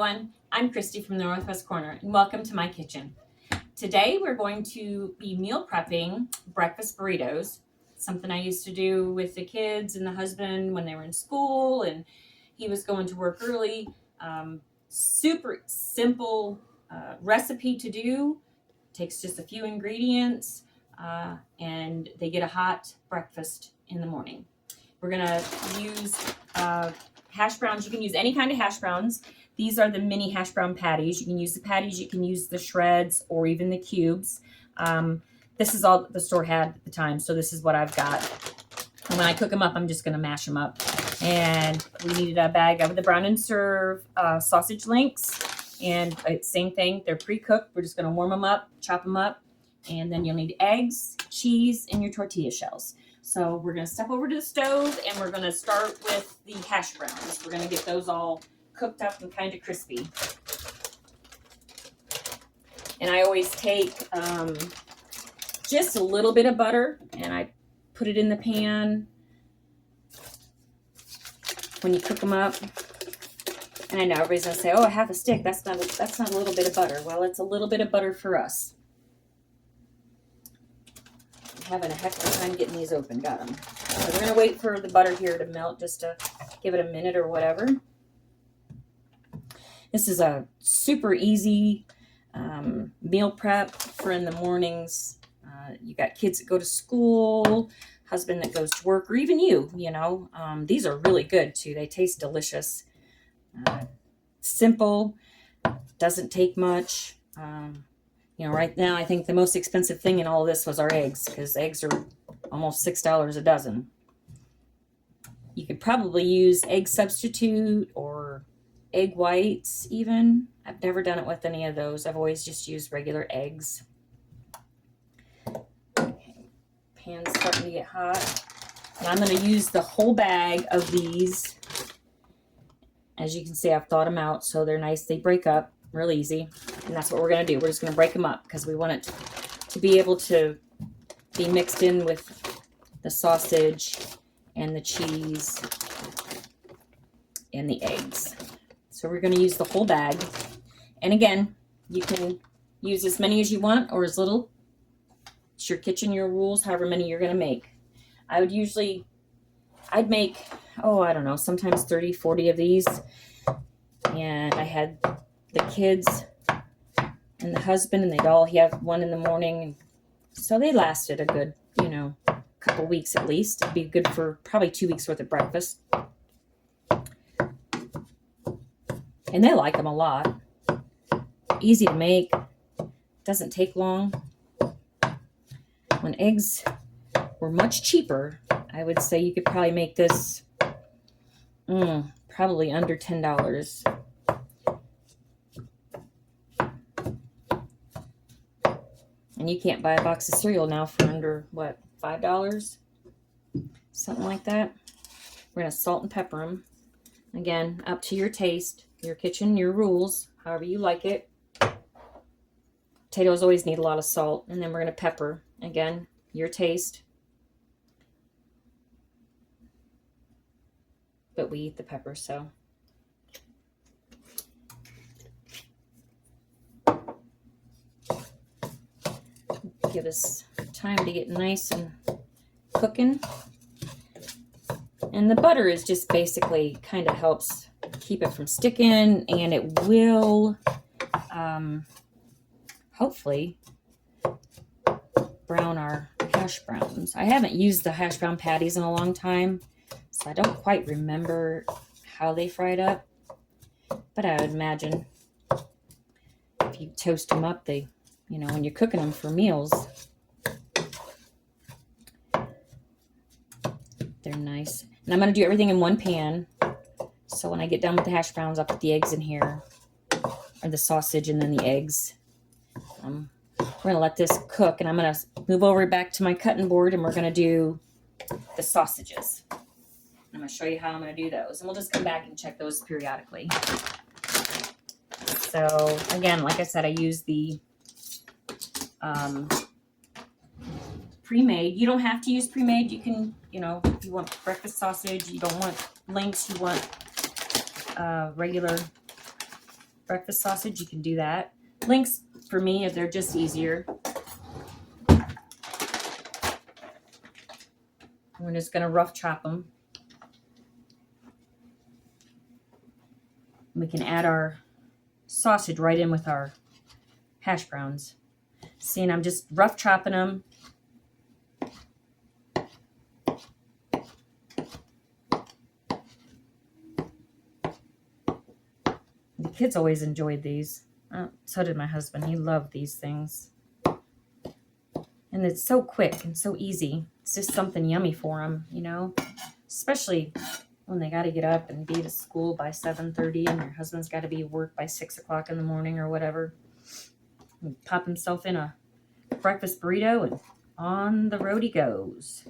everyone. I'm Christy from the Northwest Corner, and welcome to my kitchen. Today we're going to be meal prepping breakfast burritos, something I used to do with the kids and the husband when they were in school and he was going to work early. Super simple recipe to do. Takes just a few ingredients and they get a hot breakfast in the morning. We're going to use hash browns. You can use any kind of hash browns. These are the mini hash brown patties. You can use the patties, you can use the shreds, or even the cubes. This is all that the store had at the time, so this is what I've got. And when I cook them up, I'm just going to mash them up. And we needed a bag of the Brown and Serve sausage links. And same thing, they're pre-cooked. We're just going to warm them up, chop them up. And then you'll need eggs, cheese, and your tortilla shells. So we're going to step over to the stove and we're going to start with the hash browns. We're going to get those all cooked up and kind of crispy. And I always take just a little bit of butter and I put it in the pan when you cook them up. And I know everybody's going to say, oh, a half a stick. That's not a little bit of butter. Well, it's a little bit of butter for us. Having a heck of a time getting these open. Got them. So we're going to wait for the butter here to melt just to give it a minute or whatever. This is a super easy meal prep for in the mornings. You got kids that go to school, husband that goes to work, or even you know. These are really good too. They taste delicious. Simple, doesn't take much. Right now, I think the most expensive thing in all of this was our eggs, because eggs are almost $6 a dozen. You could probably use egg substitute or egg whites even. I've never done it with any of those. I've always just used regular eggs. Okay. Pan's starting to get hot. And I'm going to use the whole bag of these. As you can see, I've thawed them out so they're nice. They break up real easy. And that's what we're going to do. We're just going to break them up because we want it to be able to be mixed in with the sausage and the cheese and the eggs. So we're going to use the whole bag. And again, you can use as many as you want or as little. It's your kitchen, your rules, however many you're going to make. I'd make, I don't know, sometimes 30, 40 of these. And I had the kids and the husband, and they'd all have one in the morning. So they lasted a good, couple weeks at least. It'd be good for probably 2 weeks worth of breakfast. And they like them a lot. Easy to make. Doesn't take long. When eggs were much cheaper, I would say you could probably make this probably under $10. And you can't buy a box of cereal now for under, what, $5? Something like that. We're going to salt and pepper them. Again, up to your taste, your kitchen, your rules, however you like it. Potatoes always need a lot of salt. And then we're going to pepper. Again, your taste. But we eat the pepper, so. Give us time to get nice and cooking. And the butter is just basically kind of helps keep it from sticking, and it will hopefully brown our hash browns. I haven't used the hash brown patties in a long time, so I don't quite remember how they fried up, but I would imagine if you toast them up, they, when you're cooking them for meals, they're nice. And I'm going to do everything in one pan. So when I get done with the hash browns, I'll put the eggs in here, or the sausage and then the eggs. We're going to let this cook, and I'm going to move over back to my cutting board, and we're going to do the sausages. I'm going to show you how I'm going to do those, and we'll just come back and check those periodically. So again, like I said, I use the pre-made. You don't have to use pre-made. You can, if you want breakfast sausage, you don't want links, you want regular breakfast sausage, you can do that. Links for me, if they're just easier. We're just going to rough chop them. We can add our sausage right in with our hash browns. See, and I'm just rough chopping them. The kids always enjoyed these. So did my husband. He loved these things. And it's so quick and so easy. It's just something yummy for them, you know, especially when they got to get up and be to school by 7:30 and your husband's got to be at work by 6 o'clock in the morning or whatever. And pop himself in a breakfast burrito and on the road he goes.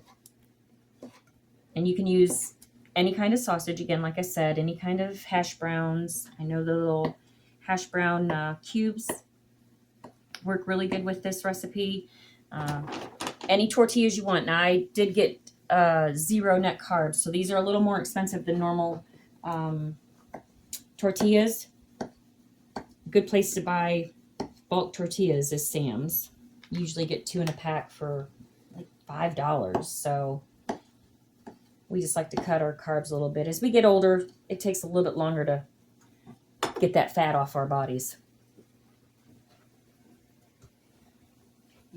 And you can use any kind of sausage, again, like I said, any kind of hash browns. I know the little hash brown cubes work really good with this recipe. Any tortillas you want. Now, I did get 0 net carbs, so these are a little more expensive than normal tortillas. Good place to buy bulk tortillas is Sam's. You usually get 2 in a pack for like $5, so we just like to cut our carbs a little bit. As we get older, it takes a little bit longer to get that fat off our bodies.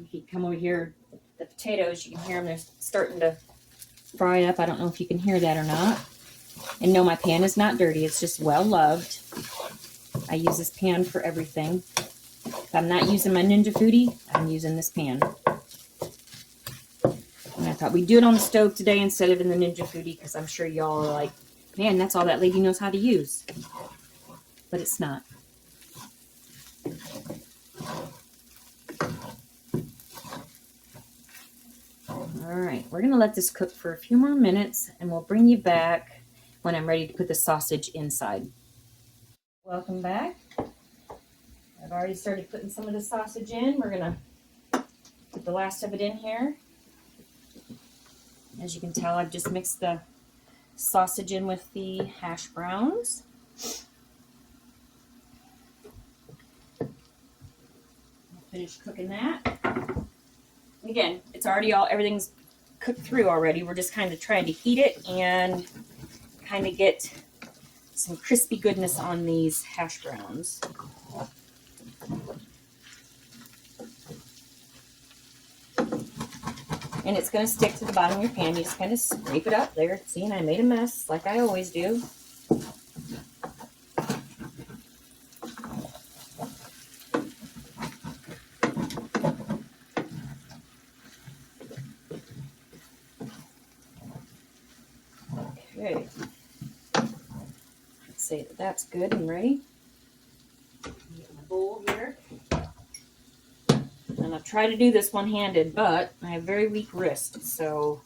If you come over here, the potatoes, you can hear them, they're starting to fry up. I don't know if you can hear that or not. And no, my pan is not dirty. It's just well loved. I use this pan for everything. If I'm not using my Ninja Foodi, I'm using this pan. And I thought we'd do it on the stove today instead of in the Ninja Foodi because I'm sure y'all are like, man, that's all that lady knows how to use. But it's not. All right, we're going to let this cook for a few more minutes and we'll bring you back when I'm ready to put the sausage inside. Welcome back. I've already started putting some of the sausage in. We're going to put the last of it in here. As you can tell, I've just mixed the sausage in with the hash browns. I'll finish cooking that. Again, it's already everything's cooked through already. We're just kind of trying to heat it and kind of get some crispy goodness on these hash browns. And it's going to stick to the bottom of your pan. You just kind of scrape it up there. See, and I made a mess like I always do. Okay. Let's say that that's good and ready. Get my bowl here. And I've tried to do this one-handed, but I have very weak wrist, so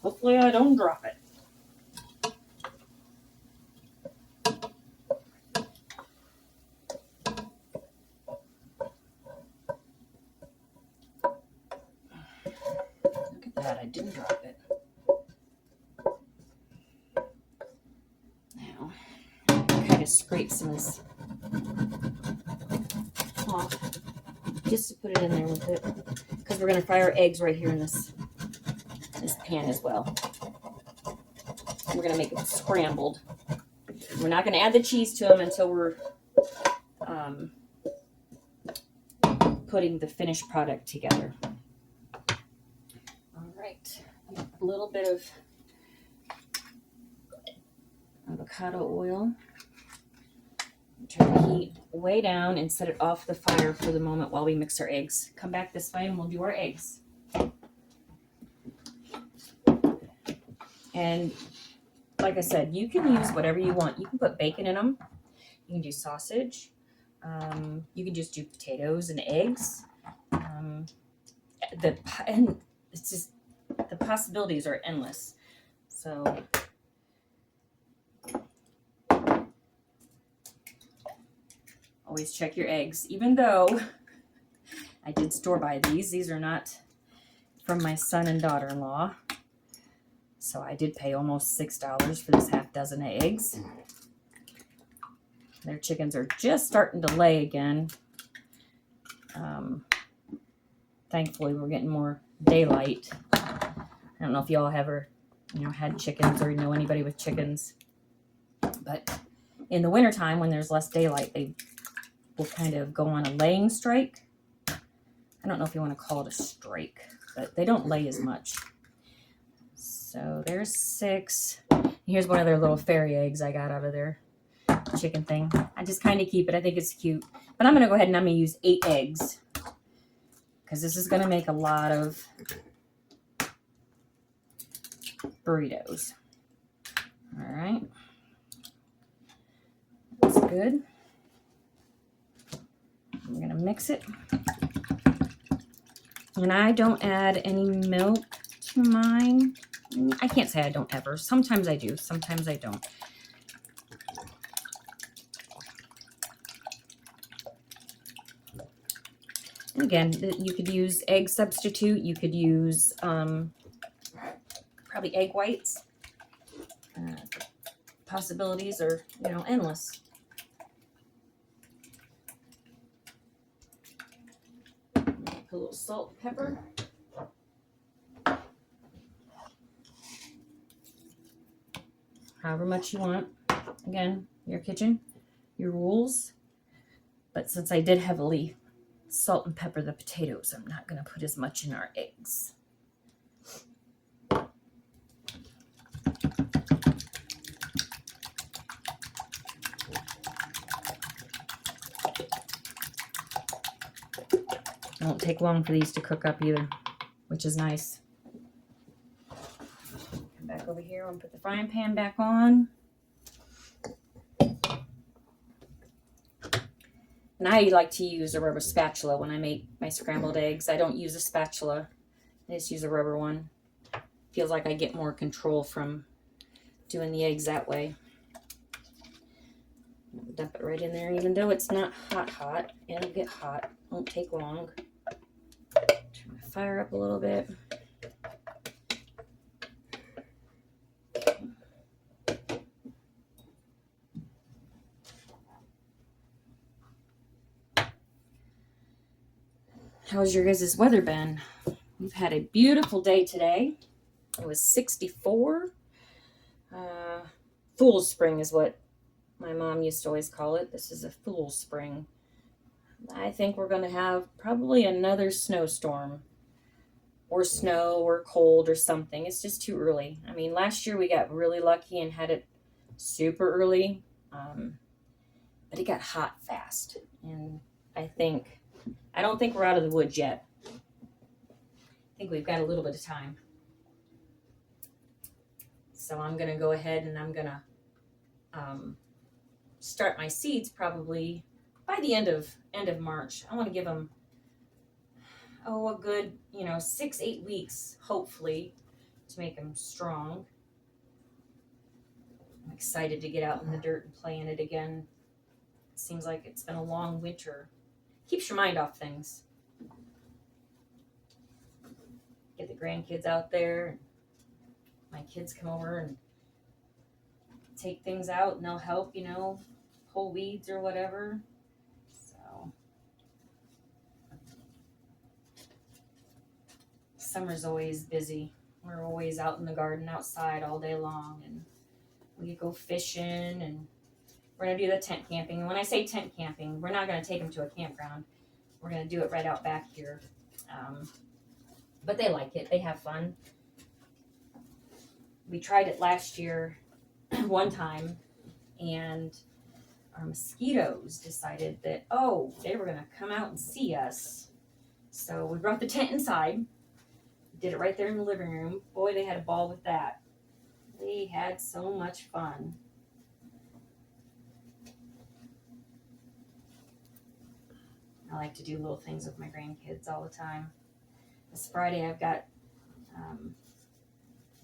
hopefully I don't drop it. Look at that, I didn't drop it. Now, kind of scrape some of this off. Just to put it in there with it, because we're going to fry our eggs right here in this pan as well. We're going to make it scrambled. We're not going to add the cheese to them until we're putting the finished product together. All right, a little bit of avocado oil. Turn the heat way down and set it off the fire for the moment while we mix our eggs. Come back this way and we'll do our eggs. And like I said, you can use whatever you want. You can put bacon in them. You can do sausage. You can just do potatoes and eggs. And it's just, the possibilities are endless. So always check your eggs, even though I did store-buy these. These are not from my son and daughter-in-law. So I did pay almost $6 for this half dozen of eggs. Their chickens are just starting to lay again. Thankfully, we're getting more daylight. I don't know if y'all ever, had chickens or know anybody with chickens. But in the wintertime, when there's less daylight, they will kind of go on a laying strike. I don't know if you want to call it a strike, but they don't lay as much. So there's 6. Here's one of their little fairy eggs I got out of their chicken thing. I just kind of keep it. I think it's cute. But I'm going to go ahead and I'm going to use 8 eggs because this is going to make a lot of burritos. All right. That's good. I'm going to mix it. And I don't add any milk to mine. I can't say I don't ever. Sometimes I do. Sometimes I don't. And again, you could use egg substitute. You could use probably egg whites. Possibilities are, endless. Put a little salt and pepper. However much you want. Again, your kitchen, your rules. But since I did heavily salt and pepper the potatoes, I'm not going to put as much in our eggs. It won't take long for these to cook up either, which is nice. Come back over here and put the frying pan back on. And I like to use a rubber spatula when I make my scrambled eggs. I don't use a spatula. I just use a rubber one. Feels like I get more control from doing the eggs that way. Dump it right in there, even though it's not hot. It'll get hot. Won't take long. Turn my fire up a little bit. How's your guys' weather been? We've had a beautiful day today. It was 64. Fool's Spring is what my mom used to always call it. This is a Fool's Spring. I think we're going to have probably another snowstorm or snow or cold or something. It's just too early. I mean, last year we got really lucky and had it super early, but it got hot fast. And I don't think we're out of the woods yet. I think we've got a little bit of time. So I'm going to go ahead and I'm going to start my seeds probably by the end of March. I want to give them, a good, 6-8 weeks, hopefully, to make them strong. I'm excited to get out in the dirt and play in it again. It seems like it's been a long winter. Keeps your mind off things. Get the grandkids out there. My kids come over and take things out and they'll help, pull weeds or whatever. So summer's always busy. We're always out in the garden outside all day long, and we go fishing, and we're going to do the tent camping. And when I say tent camping, we're not going to take them to a campground. We're going to do it right out back here. But they like it. They have fun. We tried it last year one time, and our mosquitoes decided that, they were going to come out and see us. So we brought the tent inside, did it right there in the living room. Boy, they had a ball with that. They had so much fun. I like to do little things with my grandkids all the time. This Friday I've got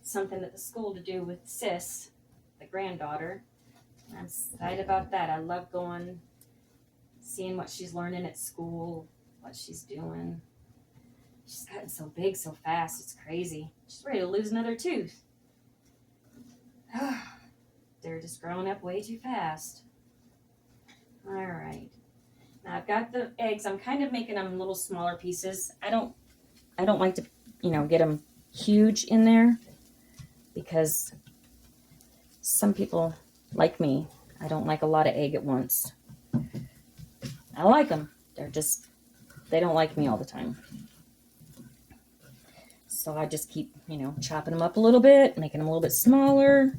something at the school to do with Sis, the granddaughter. I'm excited about that. I love going, seeing what she's learning at school, what she's doing. She's gotten so big so fast. It's crazy. She's ready to lose another tooth. They're just growing up way too fast. All right. Now I've got the eggs. I'm kind of making them little smaller pieces. I don't like to, get them huge in there because some people, like me, I don't like a lot of egg at once. I like them. They don't like me all the time. So I just keep, chopping them up a little bit, making them a little bit smaller.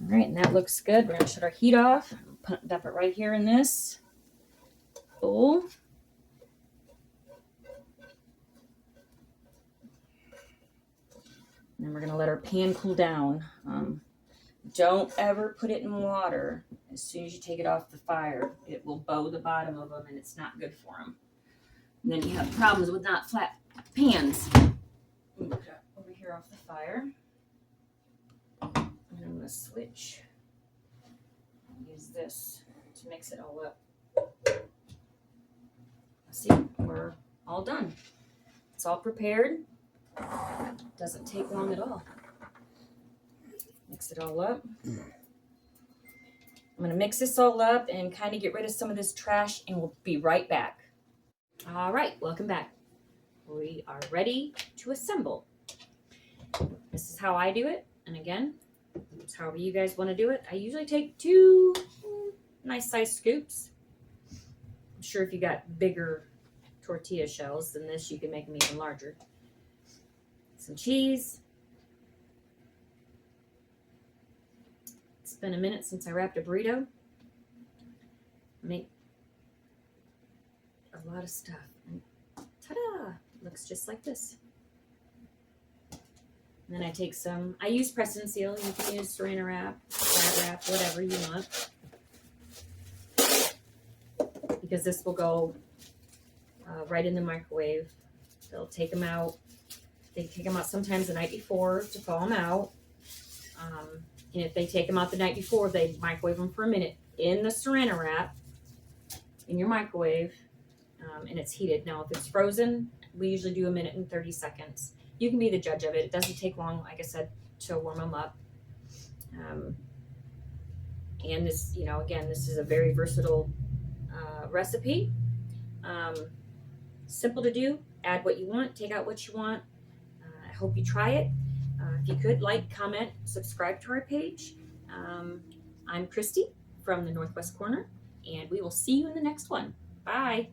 All right, and that looks good. We're going to shut our heat off. Dump it right here in this bowl. And then we're going to let our pan cool down. Don't ever put it in water. As soon as you take it off the fire, it will bow the bottom of them, and it's not good for them. And then you have problems with not flat pans. Put it over here off the fire. And I'm going to switch. Use this to mix it all up. See, we're all done. It's all prepared. Doesn't take long at all. Mix it all up. I'm going to mix this all up and kind of get rid of some of this trash, and we'll be right back. All right, welcome back. We are ready to assemble. This is how I do it. And again, it's however you guys want to do it. I usually take 2 nice sized scoops. I'm sure if you got bigger tortilla shells than this, you can make them even larger. Some cheese. It's been a minute since I wrapped a burrito. Make a lot of stuff. And ta-da! Looks just like this. And then I take some, I use Preston Seal. You can use Saran Wrap, Glad Wrap, whatever you want. Because this will go right in the microwave. They'll take them out. They take them out sometimes the night before to thaw them out. And if they take them out the night before, they microwave them for a minute in the Saran Wrap in your microwave, and it's heated. Now, if it's frozen, we usually do 1 minute and 30 seconds. You can be the judge of it. It doesn't take long, like I said, to warm them up. And this, again, this is a very versatile recipe. Simple to do. Add what you want, take out what you want. I hope you try it. If you could, like, comment, subscribe to our page. I'm Christy from the Northwest Corner, and we will see you in the next one. Bye.